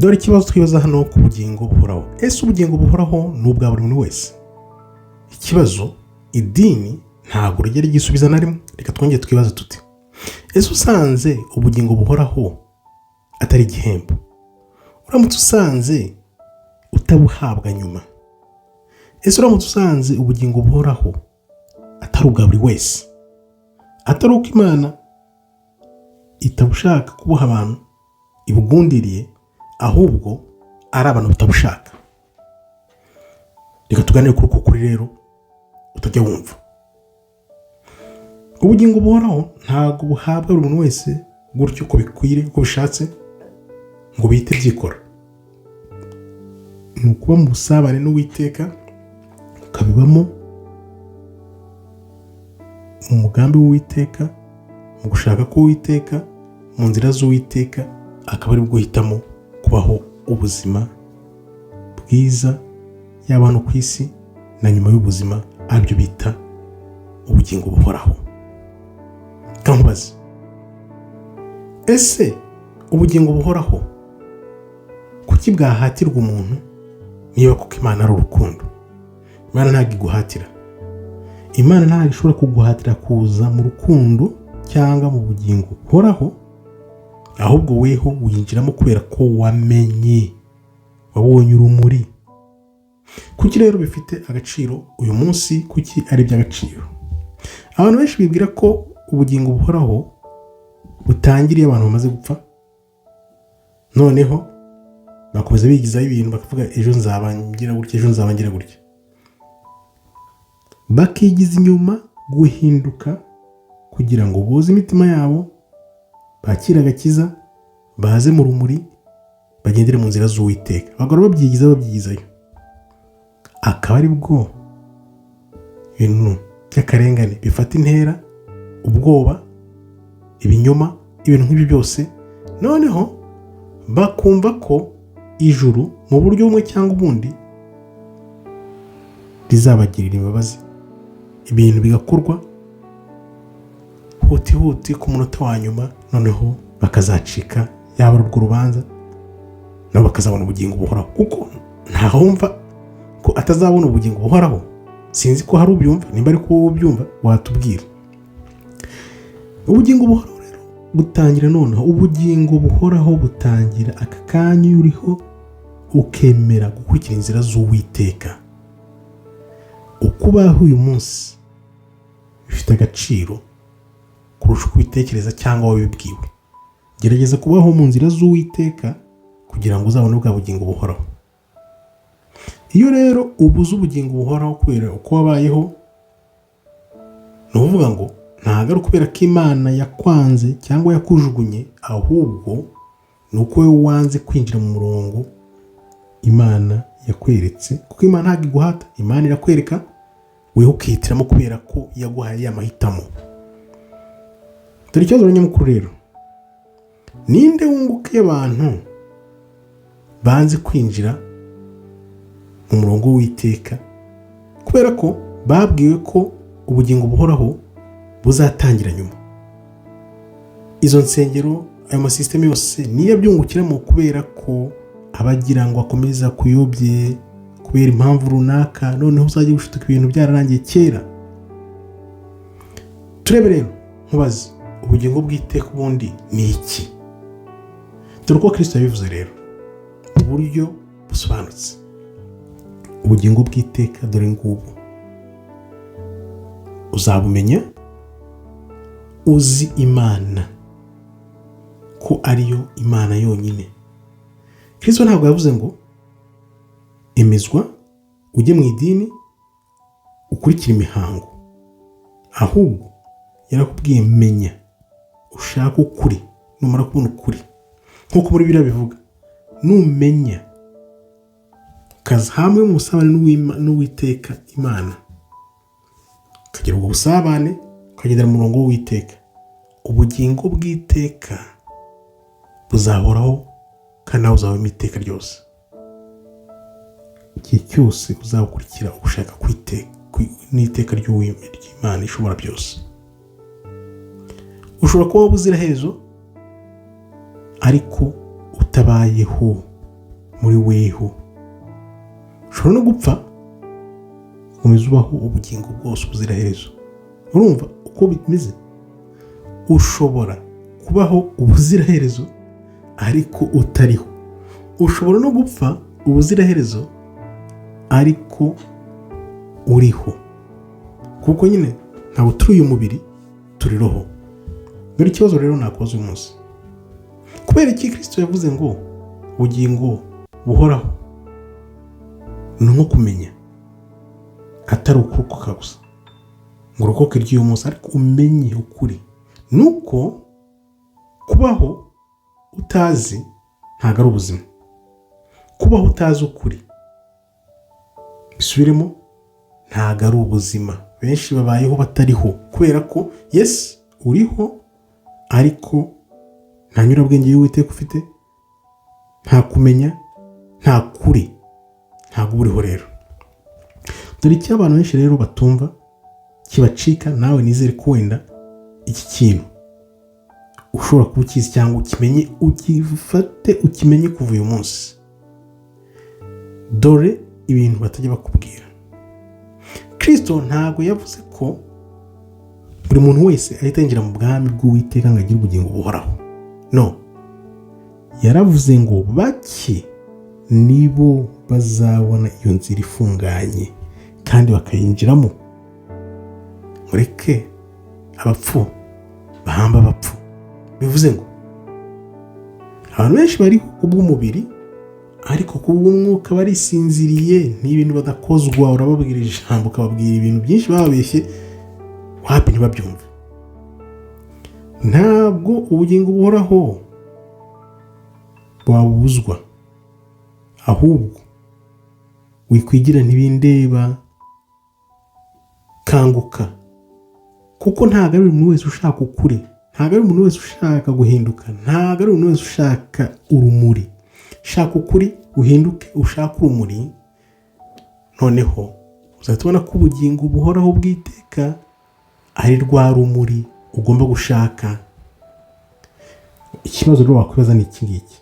dore ikibazo twibaza hano ku bugingo buhoraho. Ese ubugingo buhoraho ni ubwa buri muntu wese? Ikibazo idini ntabwo rijya rigisubiza na rimwe. Reka twongere twibaza tuti, ese usanze ubugingo buhoraho atari igihembo, uramutse usanze utabuhabwa nyuma, ese uramutse usanze ubugingo buhoraho atari ubwa buri wese, atari uko Imana itabushaka kubuha abantu ibugundiriye, ahubwo ari abantu batabushaka, reka tuganire kuri uko kuri rero utajya wumva. Ubugingo buhoraho ntabwo buhabwa buri muntu wese gutyo uko bikwiriye, uko bishatse ngo bihite byikora. Ni ukuba mu busabane n'Uwiteka, ukabibamo mu mugambi w'Uwiteka, mu gushaka k'Uwiteka, mu nzira z'Uwiteka, akaba ari bwo uhitamo kubaho ubuzima bwiza, yaba hano ku isi na nyuma y'ubuzima, aribyo bita ubugingo buhoraho. Kankubaze, ese ubugingo buhoraho kuki bwahatirwa umuntu niba kuko Imana ari urukundo? Imana ntabwo iguhatira. Imana ntabwo ishobora kuguhatira kuza mu rukundo cyangwa mu bugingo buhoraho, ahubwo weho winjiramo kubera ko wamenye, wabonye urumuri. Kuki rero bifite agaciro uyu munsi? Kuki ari iby'agaciro? Abantu benshi bibwira ko ubugingo buhoraho butangiriye abantu bamaze gupfa, noneho bakomeza bigizaho ibintu bakavuga ejo nzabangira gutya, ejo nzabangira gutya, bakigiza inyuma guhinduka kugira ngo boze imitima yabo, bakire agakiza, baze mu rumuri, bagendere mu nzira z'Uwiteka. Bagora babyigizayo, akaba ari bwo ibintu by'akarengane bifata intera, ubwoba, ibinyoma, ibintu nk'ibyo byose, noneho bakumva ko ijuru mu buryo bumwe cyangwa ubundi rizabagirira imbabazi, ibintu bigakorwa huti ku munota wa nyuma, noneho bakazacika yaba urwo rubanza, nabo bakazabona ubugingo buhoraho. Kuko ntahumva ko atazabona ubugingo buhoraho. Sinzi ko hari ubyumva, nimba ari ko ubyumva watubwira. Ubugingo buhoraho rero butangira noneho. Ubugingo buhoraho butangira aka kanya iyo uriho ukemera gukurikira inzira z'Uwiteka. Ukubaho uyu munsi bifite agaciro kurusha uko ubitekereza cyangwa wabibwiwe. Gerageza kubaho mu nzira z'Uwiteka kugira ngo uzabone bwa bugingo buhoraho. Iyo rero ubuze ubugingo buhoraho kubera uko wabayeho, ni ukuvuga ngo ntabwo ari ukubera ko Imana yakwanze cyangwa yakujugunye, ahubwo ni uko wowe wanze kwinjira mu murongo Imana yakweretse. Kuko Imana ntabwo iguhata, Imana irakwereka, wewe ukihitiramo kubera ko yaguhaye amahitamo. Dore ikibazo nyamukuru rero, ninde wunguka iyo abantu banze kwinjira mu murongo w'Uwiteka kubera ko babwiwe ko ubugingo buhoraho buzatangira nyuma? Izo nsengero, ayo masisiteme yose niyo abyungukiramo kubera ko abagira ngo akomeza kuyobye kubera impamvu runaka, noneho uzajya gushutuka ibintu byararangiye kera. Turebe rero, nkubaze, ubugingo bw'Iteka ubundi ni iki? Dore uko Kristo yabivuze rero mu buryo busobanutse. Ubugingo bw'Iteka dore ngubu, uzabumenya uzi Imana ko ariyo Imana yonyine. Kristo ntabwo yavuze ngo emezwa ujye mu idini ukurikira imihango, ahubwo yarakubwiye menya, ushaka ukuri, numara kubona ukuri nk'uko muri Bibiliya bivuga, numenya ukaza hamwe mu busabane n'Uwiteka Imana, ukagira ubwo busabane, ukagendera mu murongo w'Uwiteka, ubugingo bw'Iteka buzahoraho kandi nawe uzabamo iteka ryose. Igihe cyose uzabukurikira ugushaka n'iteka ry'Imana ishobora byose. Ushobora kuba ubuziraherezo ariko utabayeho muri weho. Ushobora no gupfa ukomeza ubaho ubugingo bwose ubuziraherezo. Urumva uko bimeze? Ushobora kubaho ubuziraherezo ariko utariho. Ushobora no gupfa ubuziraherezo ariko uriho, kuko nyine ntabwo turi uyu mubiri, turi roho. Dore ikibazo rero nakoze uyu munsi: kubera iki Kristo yavuze ngo ubugingo buhoraho ni nko kumenya, atari ukurokoka gusa ngo urokoke ry'uyu munsi, ariko umenye ukuri? Nuko kubaho utazi ntabwo ari ubuzima. Kubaho utazi ukuri, bisubiremo, ntabwo ari ubuzima. Benshi babayeho batariho kubera ko yes uriho ariko nta nyurabwenge y'Uwiteka ufite, nta kumenya, nta kuri, ntabwo uriho. Rero dore icyo abantu benshi rero batumva kibacika. Nawe nizere ko wenda iki kintu ushobora kuba ukizi cyangwa ukimenye, ugifate ukimenye kuva uyu munsi. Dore ibintu batajya bakubwira. Kristo ntabwo yavuze ko buri muntu wese ahita yinjira mu bwami bw'Uwiteka ngo agire ubugingo buhoraho. No, yaravuze ngo bake nibo bazabona iyo nzira ifunganye kandi bakayinjiramo. Mureke abapfu bahamba abapfu. Bivuze ngo abantu benshi bariho kubw'umubiri, ariko kubw'umwuka barisinziriye. N'ibintu badakozwa, urababwira ijambo ukababwira ibintu byinshi babeshye, wapi ntibabyumve. Ntabwo ubugingo buhoraho wabuzwa, ahubwo wikwigira ntibindeba, kanguka. Kuko ntabwo ari umuntu wese ushaka ukuri, ntabwo ari umuntu wese ushaka guhinduka, ntabwo ari umuntu wese ushaka urumuri. Shaka ukuri uhinduke, ushaka urumuri, noneho uzahita ubona ko ubugingo buhoraho bw'iteka ari rwa rumuri ugomba gushaka. Ikibazo rero wakwibaza ni iki ngiki: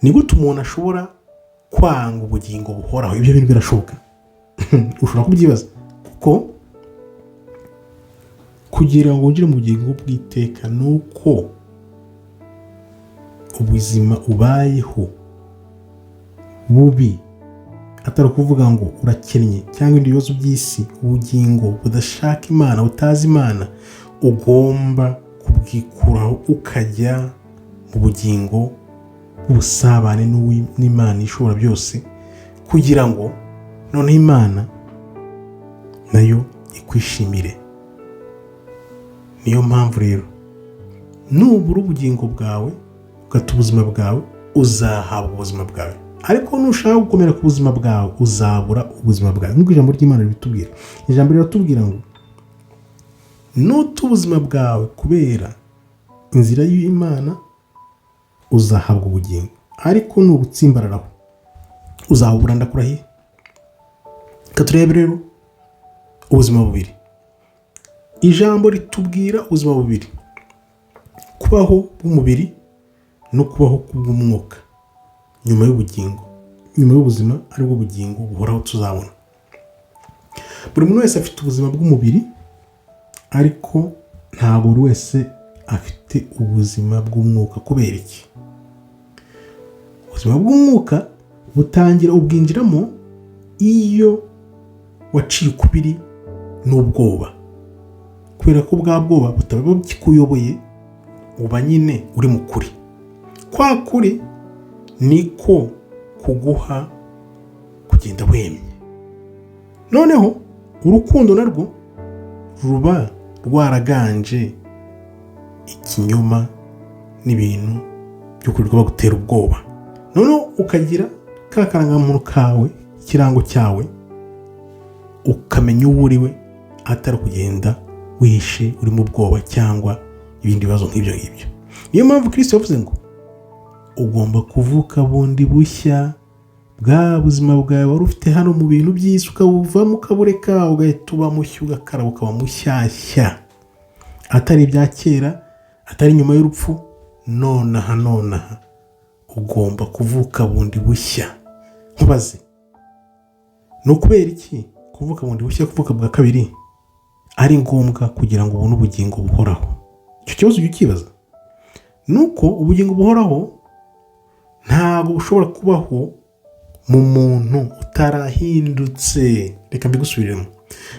ni gute umuntu ashobora kwanga ubugingo buhoraho? Ibyo bintu birashoboka. Ushobora kubyibaza, kuko kugira ngo ugire mu bugingo bw'iteka ni uko ubuzima ubayeho bubi, atari ukuvuga ngo urakennye cyangwa ibindi bibazo by'isi. Ubugingo budashaka Imana, utazi Imana, ugomba kubwikuraho ukajya mu bugingo bw'ubusabane n'Imana ishobora byose, kugira ngo noneho Imana nayo ikwishimire. Niyo mpamvu rero nubura ubugingo bwawe ugata ubuzima bwawe, uzahabwa ubuzima bwawe. Ariko nushaka gukomera ku buzima bwawe, uzabura ubuzima bwawe. Nk'uko ijambo ry'Imana ribitubwira. Ijambo riratubwira ngo nuta ubuzima bwawe kubera inzira y'Imana, uzahabwa ubugingo. Ariko nubutsimbararaho, uzabubura. Ndakurahiye. Reka turebe rero ubuzima bubiri. Ijambo ritubwira ubuzima bubiri: kubaho bw'umubiri no kubaho bw'umwuka, nyuma y'ubugingo, nyuma y'ubuzima aribwo bugingo buhoraho tuzabona. Buri muntu wese afite ubuzima bw'umubiri, ariko ntabwo buri wese afite ubuzima bw'umwuka. Kubera iki? Ubuzima bw'umwuka butangira ubwinjiramo iyo waciye ukubiri n'ubwoba, kubera ko bwa bwoba butaba bukikuyoboye, uba nyine uri mu kuri. Kwa kuri niko kuguha kugenda wemye. Noneho urukundo narwo ruba rwaraganje ikinyoma n'ibintu byo kurirwa bagutera ubwoba. Noneho ukagira ka karangamuntu kawe, ikirango cyawe, ukamenya uwo uriwe, atari kugenda wishe uri mu bwoba cyangwa ibindi bibazo nk'ibyo ngibyo. Niyo mpamvu Kristo yavuze ngo ugomba kuvuka bundi bushya. Bwa buzima bwawe wari ufite hano mu bintu by'isi ukabuvamo, ukabureka, ugahita uba mushya, ugakaraba ukaba mushyashya, atari ibya kera, atari nyuma y'urupfu. Nonaha ugomba kuvuka bundi bushya. Nkubaze, ni ukubera iki kuvuka bundi bushya, kuvuka bwa kabiri ari ngombwa kugira ngo ubone ubugingo buhoraho? Icyo kibazo ujya ukibaza. Nuko ubugingo buhoraho ntabwo bushobora kubaho mu muntu utarahindutse. Reka mbigusubiremo.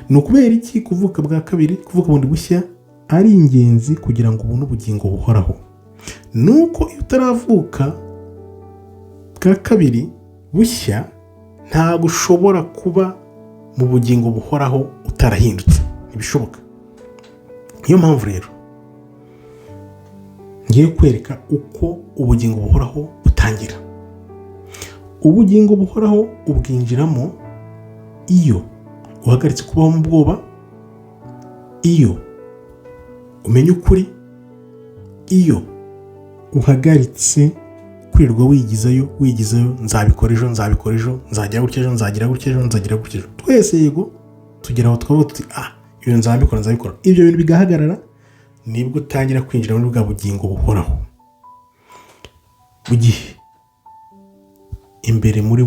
Ni ukubera iki kuvuka bwa kabiri, kuvuka bundi bushya ari ingenzi kugira ngo ubone ubugingo buhoraho? Nuko iyo utaravuka bwa kabiri bushya, ntabwo ushobora kuba mu bugingo buhoraho utarahindutse. Ntibishoboka. Niyo mpamvu rero ngiye kwereka uko ubugingo buhoraho butangira. Ubugingo buhoraho ubwinjiramo iyo uhagaritse kubaho mu bwoba, iyo umenya ukuri, iyo uhagaritse kwirirwa wigizayo nzabikora ejo, nzagira gutya ejo, nzagira gutya ejo. Twese yego tugera aho twavuga tuti iyo nzabikora. Ibyo bintu bigahagarara, nibwo utangira kwinjira muri bwa bugingo buhoraho. Mu gihe imbere muri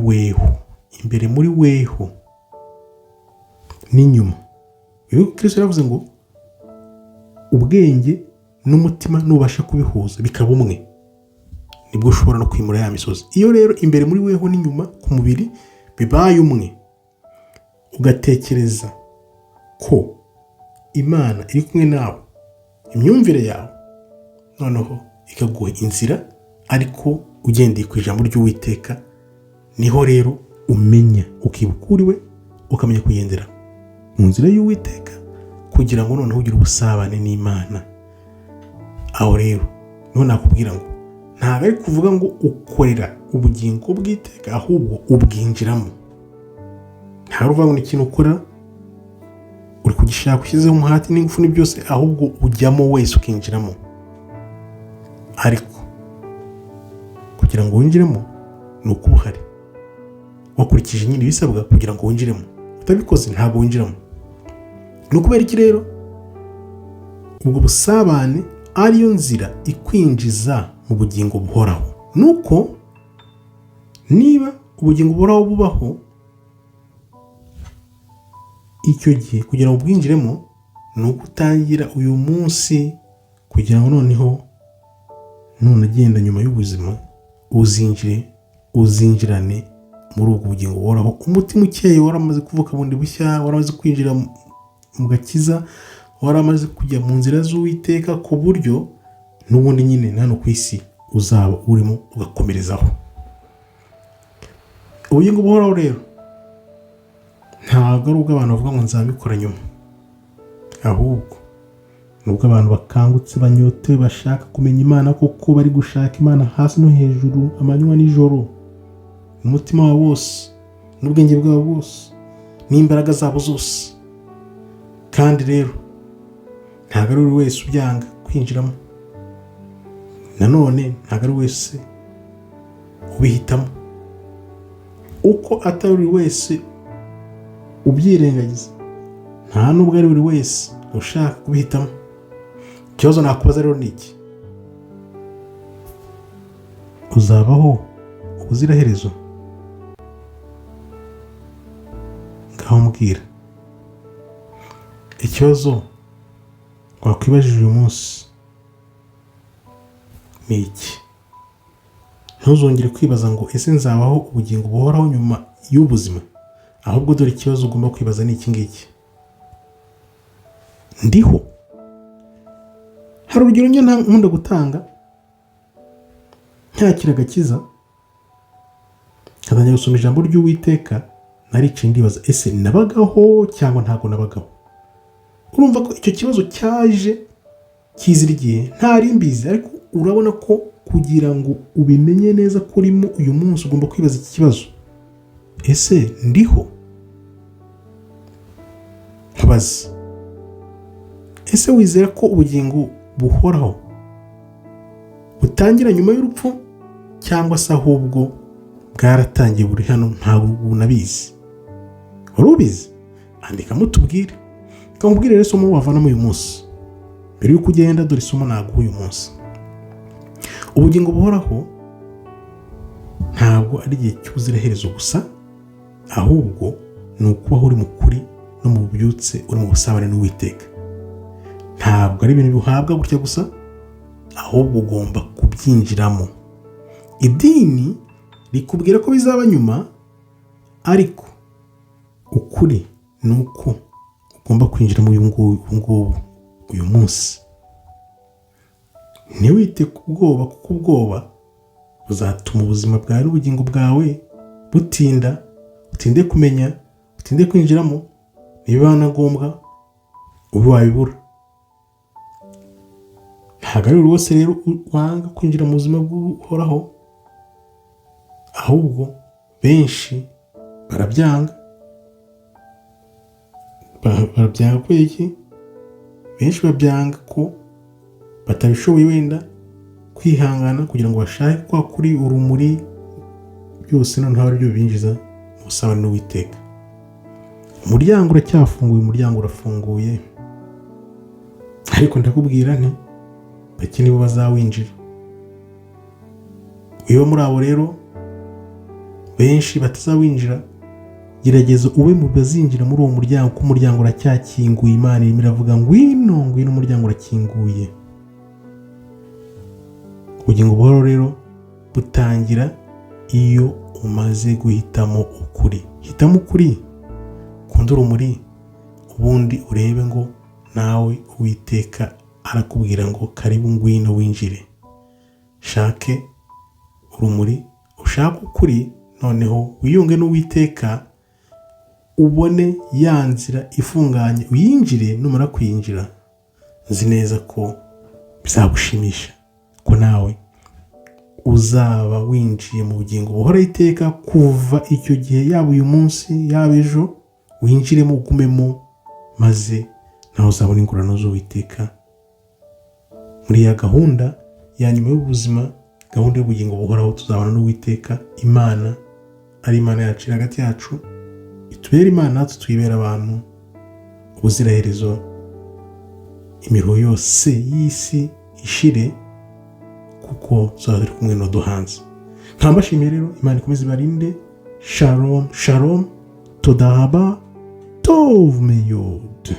weho n'inyuma, Kristo yaravuze ngo ubwenge n'umutima nubasha kubihuza bikaba umwe, nibwo ushobora no kwimura ya misozi. Iyo rero imbere muri weho n'inyuma ku mubiri bibaye umwe, ugatekereza ko Imana iri kumwe nawe, imyumvire yawe noneho ikaguha inzira, ariko ugendeye ku ijambo ry'Uwiteka, niho rero umenya, ukibuka uriwe, ukamenya kugendera mu nzira y'Uwiteka kugira ngo noneho ugire ubusabane n'Imana. Aho rero niho nakubwira ngo ntabwo ari kuvuga ngo ukorera ubugingo bw'Iteka, ahubwo ubwinjiramo. Ntabwo uvuga ngo ni ikintu ukora uri kugishaka ushyizeho umuhati n'ingufu byose, ahubwo ujyamo wese ukinjiramo. Ariko kugira ngo winjiremo ni uko uhari, wakurikije nyine ibisabwa kugira ngo winjiremo. Utabikoze ntabwo winjiramo. Ni ukubera iki rero? Ubwo busabane ariyo nzira ikwinjiza mu bugingo buhoraho. Nuko niba ubugingo buhoraho bubaho, icyo gihe kugira ngo bwinjiremo ni uko utangira uyu munsi, kugira ngo noneho agenda nyuma y'ubuzima uzinjirane muri ubwo bugingo buhoraho. Umutima ukeye, waramaze kuvuka bundi bushya, waramaze kwinjira mu gakiza, waramaze kujya mu nzira z'Uwiteka, ku buryo n'ubundi nyine hano ku isi uzaba urimo ugakomerezaho. Ubugingo buhoraho rero ntabwo ari ubw'abantu bavuga ngo nzabikora nyuma, ahubwo ni ubw'abantu bakangutse, banyotewe, bashaka kumenya Imana, kuko bari gushaka Imana hasi no hejuru, amanywa n'ijoro, n'umutima wabo wose, n'ubwenge bwabo bwose, n'imbaraga zabo zose. Kandi rero ntabwo ari buri wese ubyanga kwinjiramo, nanone ntabwo ari wese ubihitamo. Uko atari buri wese ubyirengagiza, nta nubwo ari buri wese ushaka kubihitamo. Ikibazo nakubaza rero ni iki? Uzabaho ubuziraherezo? Ngaho mbwira. Ikibazo wakwibajije uyu munsi ni iki? Ntuzongere kwibaza ngo ese nzabaho ubugingo buhoraho nyuma y'ubuzima, ahubwo dore ikibazo ugomba kwibaza ni iki ngiki: ndiho? Hari urugero njye nkunda gutanga, ntakira agakiza, nkazajya gusoma ijambo ry'Uwiteka, naricaye ndibaza ese nabagaho cyangwa ntabwo nabagaho. Urumva ko icyo kibazo cyaje kizira igihe ntari mbizi, ariko urabona ko kugira ngo ubimenye neza ko urimo uyu munsi ugomba kwibaza iki kibazo: ese ndiho? Nkubaze, ese wizera ko ubugingo buhoraho butangira nyuma y'urupfu, cyangwa se ahubwo bwaratangiye buri hano ntabwo unabizi? Wari ubizi? Andikamo tubwire. Kamubwire rero isomo wavanamo uyu munsi. Mbere y'uko ugenda, dore isomo naguha uyu munsi. Ubugingo buhoraho ntabwo ari igihe cy'ubuziraherezo gusa, ahubwo ni ukubaho uri mu kuri no mu bubyutse, uri mu busabane n'Uwiteka. Ntabwo ari ibintu bihabwa gutya gusa, ahubwo ugomba kubyinjiramo. Idini rikubwira ko bizaba nyuma, ariko ukuri ni uko ugomba kwinjiramo uyu munsi. Ntiwite ku bwoba, kuko ubwoba buzatuma ubuzima bwawe n'ubugingo bwawe utinde kumenya, utinde kwinjiramo, niba na ngombwa ube wabibura. Ntabwo ari buri wese rero wanga kwinjira mu buzima bw'uhoraho, ahubwo benshi barabyanga. Barabyanga kubera iki? Benshi babyanga ko batabishoboye wenda kwihangana kugira ngo bashake kwa kuri urumuri byose, noneho ari byo binjiza mu busabane n'Uwiteka. Umuryango uracyafunguye, umuryango urafunguye, ariko ndakubwira nti bake nibo bazawinjira. Wiba muri abo rero benshi batazawinjira, gerageza ube mu bazinjira muri uwo muryango, kuko umuryango uracyakinguye. Imana irimo iravuga ngwino, umuryango urakinguye. Ubugingo buhoro rero butangira iyo umaze guhitamo ukuri. Hitamo ukuri, ukunda urumuri, ubundi urebe ngo nawe Uwiteka arakubwira ngo karibu ngwino winjire. Shake urumuri, ushake ukuri, noneho wiyunge n'Uwiteka, ubone ya nzira ifunganye, uyinjire. Numara kuyinjira, nzi neza ko bizagushimisha, ko nawe uzaba winjiye mu bugingo buhoraho iteka. Kuva icyo gihe, yaba uyu munsi yaba ejo, winjiremo ugumemo, maze nawe uzabona ingororano z'Uwiteka muri ya gahunda ya nyuma y'ubuzima, gahunda y'ubugingo buhoraho. Tuzabana n'Uwiteka. Imana ari Imana yacu hagati yacu, itubera Imana, natwe tuyibera abantu ubuziraherezo. Imiruho yose y'isi ishire, kuko tuzaba turi kumwe n'uduhanzi. Nkambashimiye rero, Imana ikomeze ibarinde. Shalom shalom, toda haba tov meyod.